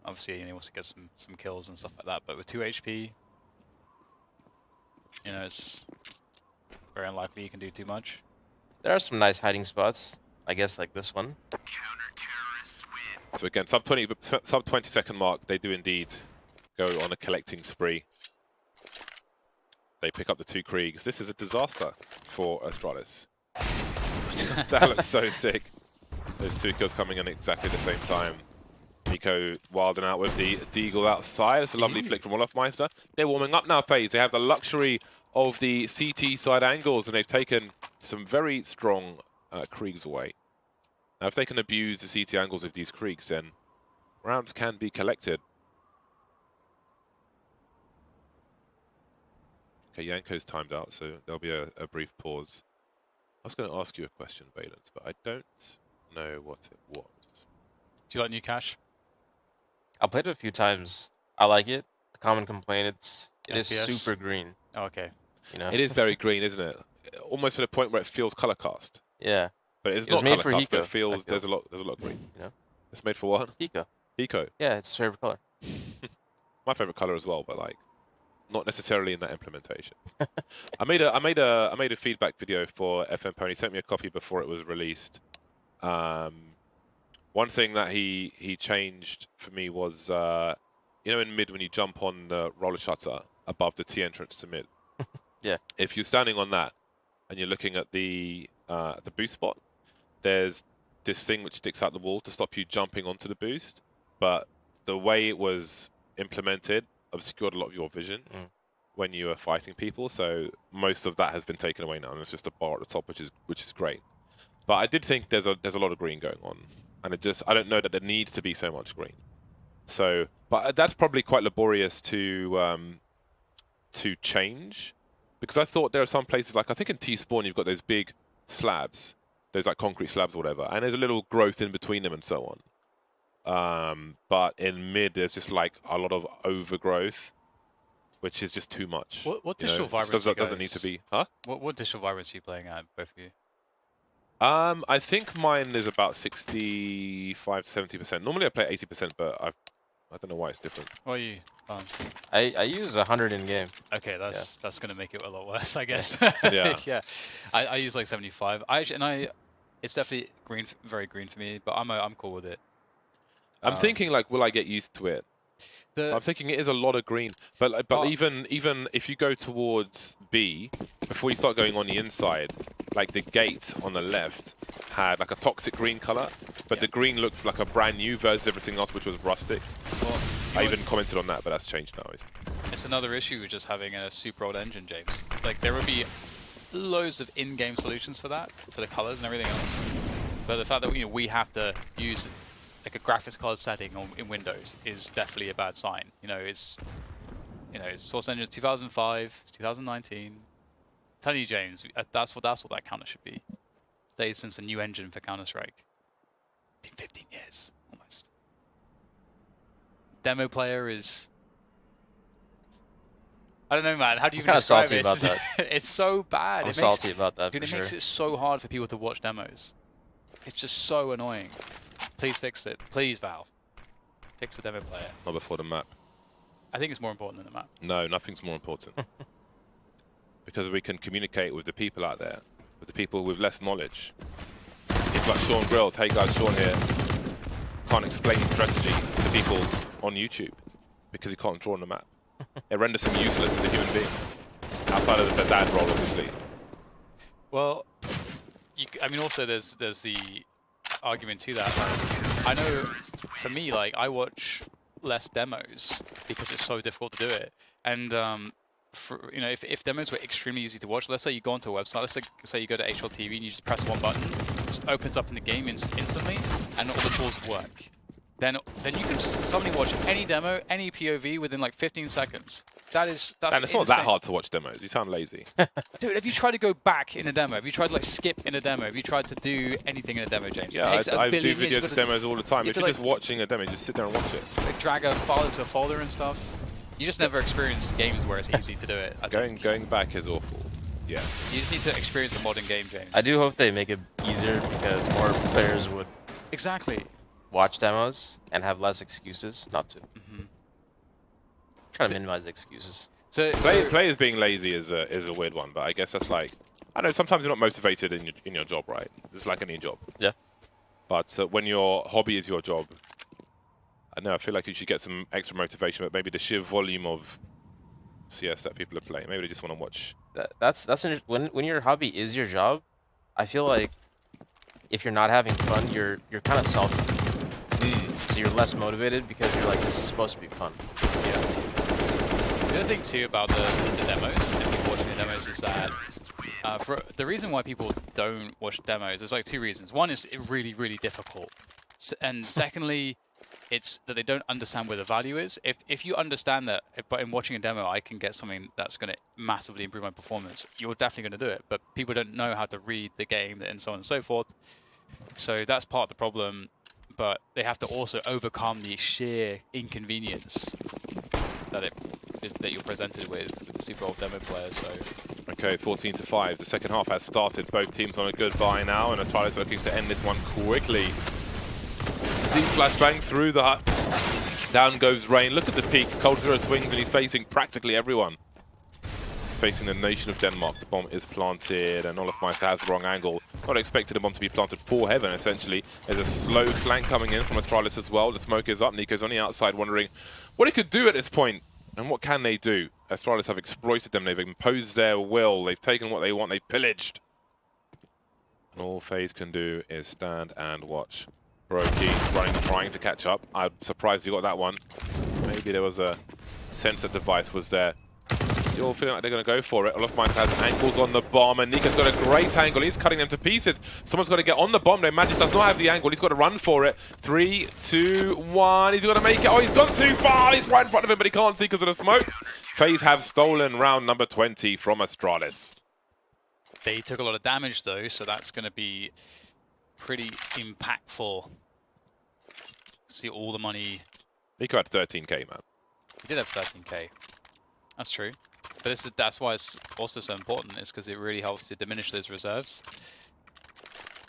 Obviously, he wants to get some kills and stuff like that, but with 2 HP, You know, it's very unlikely you can do too much. There are some nice hiding spots. I guess like this one. So again, sub 20 second mark, they do indeed go on a collecting spree. They pick up the 2 Kriegs. This is a disaster for Astralis. That looks so sick. Those 2 kills coming in exactly the same time. Nico wilding out with the Deagle outside. It's a lovely flick from Olofmeister. They're warming up now, FaZe. They have the luxury of the CT side angles, and they've taken some very strong Kriegs away. Now, if they can abuse the CT angles with these Kriegs, then rounds can be collected. Okay, Yanko's timed out, so there'll be a brief pause. I was going to ask you a question, Valence, but I don't know what it was. Do you like New Cash? I played it a few times. I like it. The common complaint, it is FPS? super green. Oh, okay. You know? It is very green, isn't it? Almost to the point where it feels color cast. Yeah. But it's It was not made color for cast, but Hiko, it feels I feel. there's a lot of green. You know? It's made for what? Hiko. Eco. Yeah, it's his favorite color. My favorite color as well, but like not necessarily in that implementation. I made a feedback video for FM Pony. He sent me a copy before it was released. One thing that he changed for me was you know, in mid when you jump on the roller shutter above the T entrance to mid. Yeah. If you're standing on that and you're looking at the boost spot, there's this thing which sticks out the wall to stop you jumping onto the boost. But the way it was implemented obscured a lot of your vision when you were fighting people. So most of that has been taken away now, and it's just a bar at the top, which is great. But I did think there's a lot of green going on, and I don't know that there needs to be so much green. So, but that's probably quite laborious to change, because I thought there are some places, like I think in T-Spawn you've got those big slabs, those like concrete slabs or whatever, and there's a little growth in between them and so on. But in mid there's just like a lot of overgrowth, which is just too much. What digital vibrancy doesn't need to be, huh? What digital vibrancy are you playing at, both of you? I think mine is about 65 to 70%. Normally I play 80%, but I don't know why it's different. What are you? I use 100 in game. Okay, that's going to make it a lot worse, I guess. Yeah. Yeah. I use like 75. It's definitely green, very green for me, but I'm cool with it. I'm thinking like, will I get used to it? I'm thinking it is a lot of green, but even if you go towards B, before you start going on the inside, like the gate on the left had like a toxic green color, but the green looks like a brand new versus everything else, which was rustic. Well, I even commented on that, but that's changed now. It's another issue with just having a super old engine, James. Like there would be loads of in-game solutions for that, for the colors and everything else. But the fact that we have to use like a graphics card setting in Windows is definitely a bad sign. It's Source Engine 2005, 2019. I'm telling you, James, that's what that counter should be. Days since the new engine for Counter-Strike. Been 15 years almost. Demo player is, I don't know, man. How do you even describe it? About that. It's so bad. I'm salty about that. Dude, for it makes sure. it so hard for people to watch demos. It's just so annoying. Please fix it. Please, Valve. Fix the demo player. Not before the map. I think it's more important than the map. No, nothing's more important. Because we can communicate with the people out there, with the people with less knowledge. People like Sean Grills, hey guys, Sean here. Can't explain strategy to people on YouTube because he can't draw on the map. It renders him useless as a human being. Outside of the dad role, obviously. Well, I mean, also there's the argument to that. Like, I know, for me, like I watch less demos because it's so difficult to do it. And if demos were extremely easy to watch, let's say you go onto a website, let's say you go to HLTV and you just press one button, it opens up in the game instantly, and all the tools work. Then you can suddenly watch any demo, any POV within like 15 seconds. That's And it's not that hard to watch demos. You sound lazy. Dude, have you tried to go back in a demo? Have you tried to like skip in a demo? Have you tried to do anything in a demo, James? Yeah, I do video demos all the time. If you're just watching a demo, just sit there and watch it. Like drag a file into a folder and stuff. You just never experienced games where it's easy to do it. Going back is awful. Yeah. You just need to experience a modern game, James. I do hope they make it easier because more players would Exactly. watch demos and have less excuses not to. Try to minimize excuses. So Players being lazy is a weird one, but I guess that's like, I know sometimes you're not motivated in your job, right? It's like any job. Yeah. But when your hobby is your job, I know I feel like you should get some extra motivation, but maybe the sheer volume of CS that people are playing, maybe they just want to watch. When your hobby is your job, I feel like if you're not having fun, you're kind of selfish. So you're less motivated because you're like, this is supposed to be fun. Yeah. The other thing too about the demos and people watching the demos is that the reason why people don't watch demos, there's like two reasons. One is it's really, really difficult. And secondly, it's that they don't understand where the value is. If you understand that, but in watching a demo, I can get something that's going to massively improve my performance, you're definitely going to do it. But people don't know how to read the game and so on and so forth. So that's part of the problem. But they have to also overcome the sheer inconvenience that you're presented with the Super Bowl demo player. So Okay, 14-5. The second half has started. Both teams on a good buy now, and Astralis looking to end this one quickly. Deep flashbang through the hut. Down goes Rain. Look at the peak. Cold Zero swings, and he's facing practically everyone. He's facing the nation of Denmark. The bomb is planted, and Olofmeister has the wrong angle. Not expected the bomb to be planted for heaven, essentially. There's a slow flank coming in from Astralis as well. The smoke is up. Nico's on the outside, wondering what he could do at this point. And what can they do? Astralis have exploited them. They've imposed their will. They've taken what they want. They've pillaged. And all FaZe can do is stand and watch. Brokey trying to catch up. I'm surprised you got that one. Maybe there was a sensor device was there. Still feeling like they're going to go for it. Olofmeister has ankles on the bomb, and Nico's got a great angle. He's cutting them to pieces. Someone's got to get on the bomb. No, Magic does not have the angle. He's got to run for it. 3, 2, 1. He's going to make it. Oh, he's gone too far. He's right in front of him, but he can't see because of the smoke. FaZe have stolen round number 20 from Astralis. they took a lot of damage though, so that's going to be pretty impactful. See all the money. Nico had 13k, man. He did have 13k. That's true. But that's why it's also so important, is because it really helps to diminish those reserves.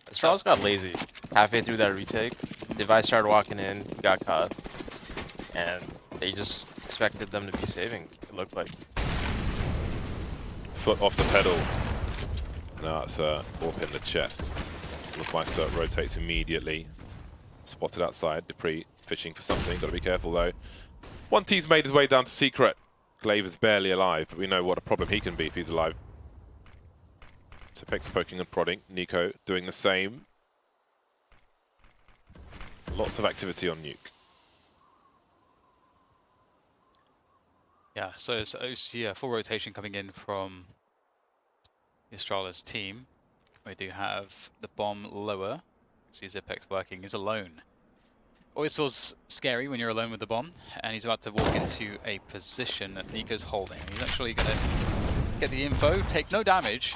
Astralis got lazy halfway through that retake. Device started walking in, got caught, and they just expected them to be saving, it looked like. Foot off the pedal. Now it's up in the chest. Wolfmeister rotates immediately. Spotted outside. Dupree fishing for something. Got to be careful though. 1T's made his way down to secret. Glaive is barely alive, but we know what a problem he can be if he's alive. Tipex poking and prodding. Nico doing the same. Lots of activity on Nuke. Yeah, so it's full rotation coming in from the Astralis team. We do have the bomb lower. See Zipex working. He's alone. Always feels scary when you're alone with the bomb, and he's about to walk into a position that Nico's holding. He's actually going to get the info, take no damage.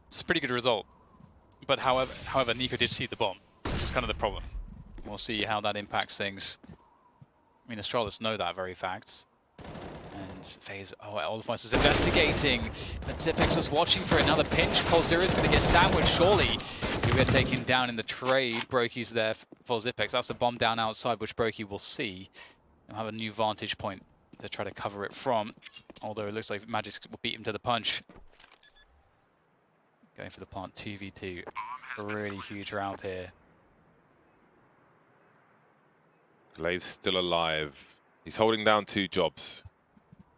It's a pretty good result. But however, Nico did see the bomb, which is kind of the problem. We'll see how that impacts things. I mean, Astralis know that very fact. And FaZe, Olofmeister is investigating. And Zipex was watching for another pinch. Cold Zero is going to get sandwiched, surely. He will take him down in the trade. Brokey's there for Zipex. That's the bomb down outside, which Brokey will see. He'll have a new vantage point to try to cover it from. Although it looks like Magic will beat him to the punch. Going for the plant 2v2. A really huge round here. Glaive's still alive. He's holding down 2 jobs.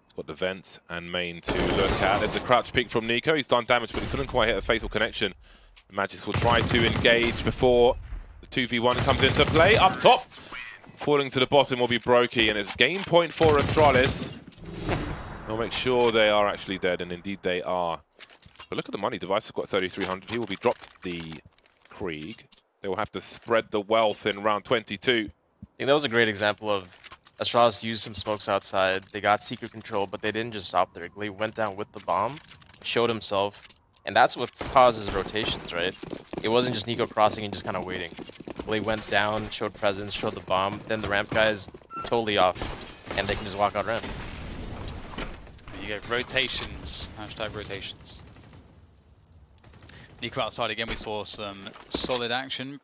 He's got the vent and main to look at. There's a crouch peek from Nico. He's done damage, but he couldn't quite hit a fatal connection. Magic will try to engage before the 2v1 comes into play. Up top, falling to the bottom will be Brokey, and it's game point for Astralis. We'll make sure they are actually dead, and indeed they are. But look at the money. Device has got 3,300. He will be dropped the Krieg. They will have to spread the wealth in round 22. I think that was a great example of Astralis used some smokes outside. They got secret control, but they didn't just stop there. Glaive went down with the bomb, showed himself, and that's what causes rotations, right? It wasn't just Nico crossing and just kind of waiting. Glaive went down, showed presence, showed the bomb, then the ramp guys totally off, and they can just walk out ramp. There you go, rotations. Hashtag rotations. Nico outside again, we saw some solid action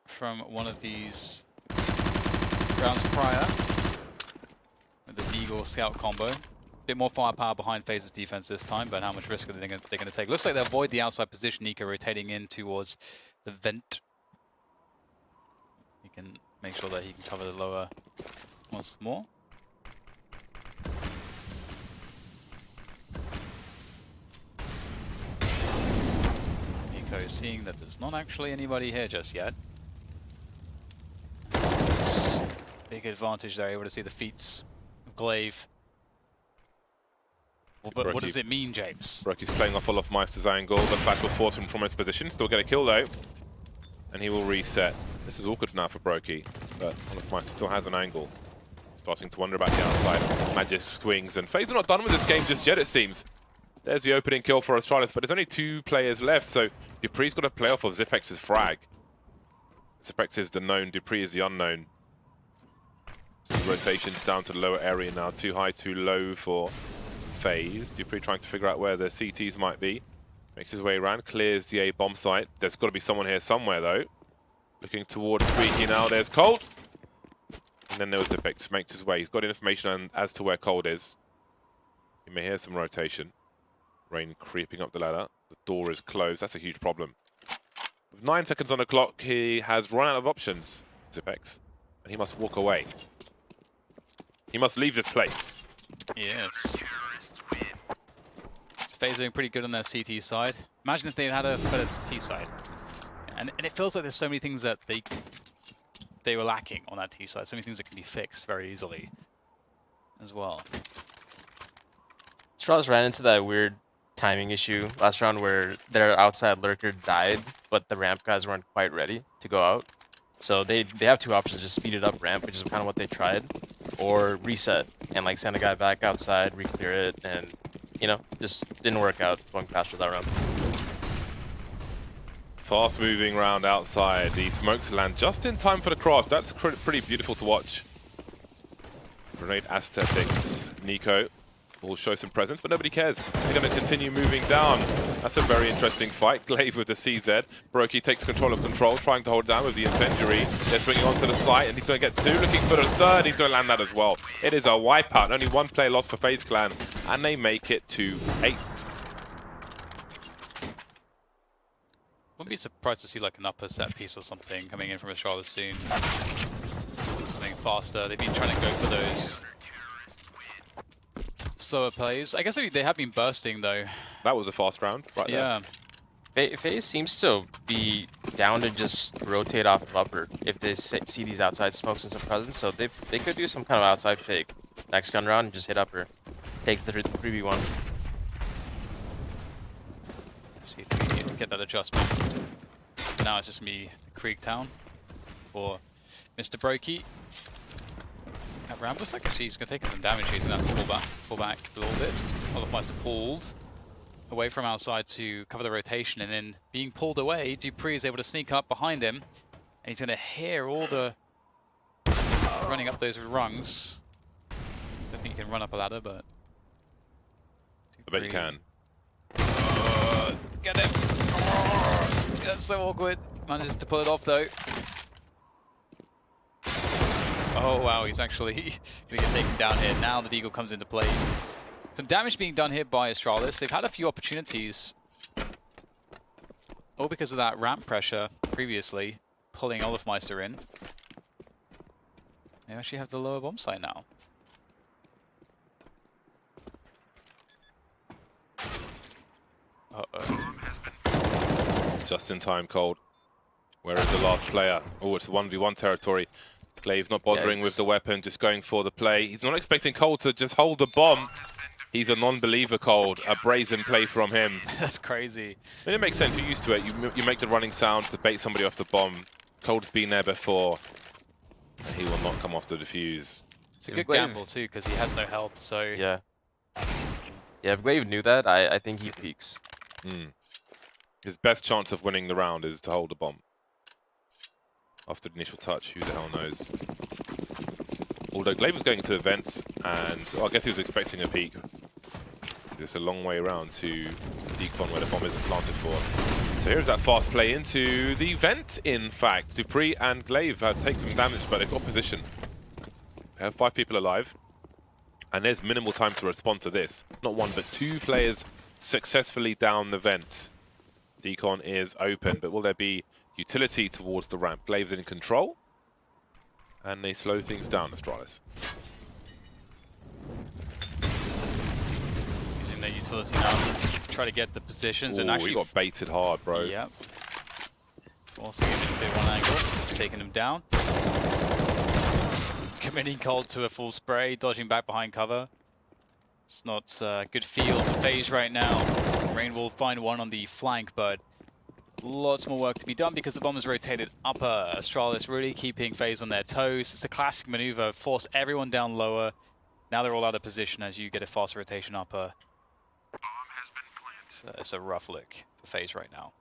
from one of these rounds prior with the Beagle Scout combo. bit more firepower behind FaZe's defense this time, but how much risk are they going to take? Looks like they'll avoid the outside position. Nico rotating in towards the vent. He can make sure that he can cover the lower once more. Nico seeing that there's not actually anybody here just yet. Big advantage there, able to see the feats of Glaive. Well, but what does it mean, James? Broky's playing off Olofmeister's angle. The fact will force him from his position. Still get a kill though. And he will reset. This is awkward now for Broky, but Olofmeister still has an angle. Starting to wonder about the outside. Magic swings, and FaZe are not done with this game just yet, it seems. There's the opening kill for Astralis, but there's only 2 players left, so dupree's got to play off of Xipex's frag. Xipex is the known, dupree is the unknown. So rotations down to the lower area now. Too high, too low for FaZe. dupree trying to figure out where the CTs might be. Makes his way around, clears the A bomb site. There's got to be someone here somewhere though. Looking towards Squeaky now, there's Cold. And then there was Xipex, makes his way. He's got information as to where Cold is. You may hear some rotation. Rain creeping up the ladder. The door is closed, that's a huge problem. With 9 seconds on the clock, he has run out of options, Xipex. And he must walk away. He must leave this place. Yes. FaZe doing pretty good on their CT side. Imagine if they had a better T side. And it feels like there's so many things that they were lacking on that T side. So many things that can be fixed very easily as well. Straws ran into that weird timing issue last round where their outside lurker died, but the ramp guys weren't quite ready to go out. So they have 2 options: just speed it up ramp, which is kind of what they tried, or reset and like send a guy back outside, re-clear it, and you know, just didn't work out going faster that round. Fast moving round outside. The smokes land just in time for the cross. That's pretty beautiful to watch. Grenade aesthetics. Nico will show some presence, but nobody cares. They're going to continue moving down. That's a very interesting fight. Glaive with the CZ. Broky takes control of control, trying to hold it down with the incendiary. They're swinging onto the site, and he's going to get 2. Looking for the 3rd. He's going to land that as well. It is a wipeout. Only 1 player lost for FaZe Clan, and they make it to 8. Wouldn't be surprised to see like an upper set piece or something coming in from Astralis soon. Something faster. They've been trying to go for those slower plays. I guess they have been bursting though. That was a fast round right there. Yeah. FaZe seems to be down to just rotate off of upper if they see these outside smokes and some presence. So they could do some kind of outside fake next gun round and just hit upper. Take the 3v1. See if we can get that adjustment. Now it's just me, Krieg Town, for Mr. Broky. That ramp looks like actually he's going to take some damage. He's going to have to pull back a little bit. Olofmeister pulled away from outside to cover the rotation, and then being pulled away, dupreeh is able to sneak up behind him, and he's going to hear all the running up those rungs. Don't think he can run up a ladder, but I bet you can. Get him! That's so awkward. Manages to pull it off though. Oh wow, he's actually going to get taken down here. Now the Deagle comes into play. Some damage being done here by Astralis. They've had a few opportunities. All because of that ramp pressure previously, pulling Olofmeister in. They actually have the lower bomb site now. Uh-oh. Just in time, Cold. Where is the last player? Oh, it's 1v1 territory. Glaive not bothering with the weapon, just going for the play. He's not expecting Cold to just hold the bomb. He's a non-believer, Cold. A brazen play from him. That's crazy. I mean, it makes sense. You're used to it. You make the running sound to bait somebody off the bomb. Cold's been there before. And he will not come off the defuse. It's a good gamble too, because he has no health, so... Yeah. Yeah, if Glaive knew that, I think he peeks. His best chance of winning the round is to hold a bomb. After the initial touch, who the hell knows. Although Glaive was going to the vent, and I guess he was expecting a peek. It's a long way around to decon where the bomb isn't planted for. So here's that fast play into the vent, in fact. dupreeh and Glaive take some damage, but they've got position. They have 5 people alive. And there's minimal time to respond to this. Not one, but two players successfully down the vent. Decon is open, but will there be utility towards the ramp? Glaive's in control, and they slow things down, Astralis. Using their utility now to try to get the positions and actually... he got baited hard, bro. Yep. Forcing him into one angle, taking him down. Committing cold to a full spray, dodging back behind cover. It's not a good feel for FaZe right now. Rain will find one on the flank, but lots more work to be done because the bomb is rotated upper. Astralis really keeping FaZe on their toes. It's a classic maneuver, force everyone down lower. Now they're all out of position as you get a fast rotation upper. It's a rough look for FaZe right now.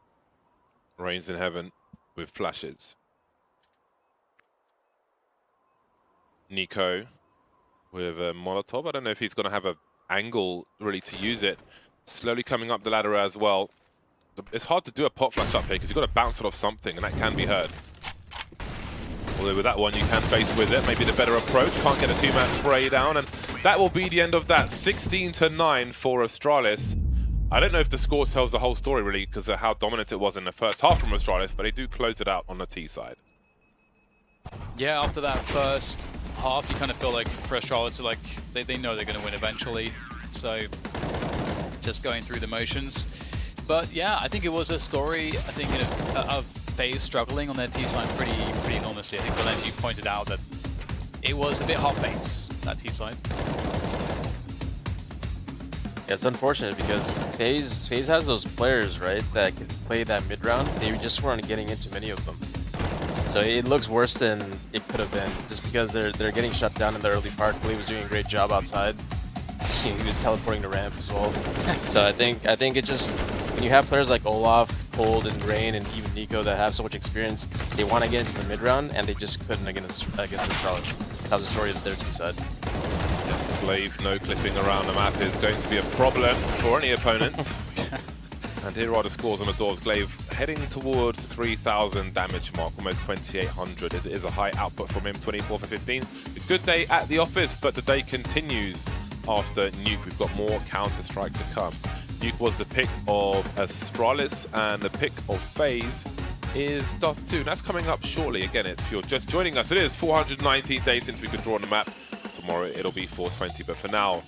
Rain's in heaven with flashes. Nico with a Molotov. I don't know if he's going to have an angle really to use it. Slowly coming up the ladder as well. It's hard to do a pot flash up here because you've got to bounce it off something and that can be heard. Although with that one you can face with it. Maybe the better approach. Can't get a two-man spray down, and that will be the end of that. 16-9 for Astralis. I don't know if the score tells the whole story really because of how dominant it was in the first half from Astralis, but they do close it out on the T side. Yeah, after that first half, you kind of feel like for Astralis, like they know they're going to win eventually. So just going through the motions. But yeah, I think it was a story, I think, of FaZe struggling on their T side pretty enormously. I think Valenti pointed out that it was a bit half-baked, that T side. Yeah, it's unfortunate because FaZe has those players, right, that can play that mid-round. They just weren't getting into many of them. So it looks worse than it could have been, just because they're getting shut down in the early part. Lee was doing a great job outside. He was teleporting the ramp as well. So I think it just, when you have players like Olaf, Cold, and Rain, and even Nico that have so much experience, they want to get into the mid-round, and they just couldn't against Astralis. That was the story of their T side. Glaive no clipping around the map is going to be a problem for any opponents. And here are the scores on the doors. Glaive heading towards 3,000 damage mark, almost 2,800. It is a high output from him, 24 for 15. A good day at the office, but the day continues after Nuke. We've got more Counter-Strike to come. Nuke was the pick of Astralis, and the pick of FaZe is Dust 2. That's coming up shortly. Again, if you're just joining us, it is 419 days since we could draw on the map. Tomorrow it'll be 420, but for now,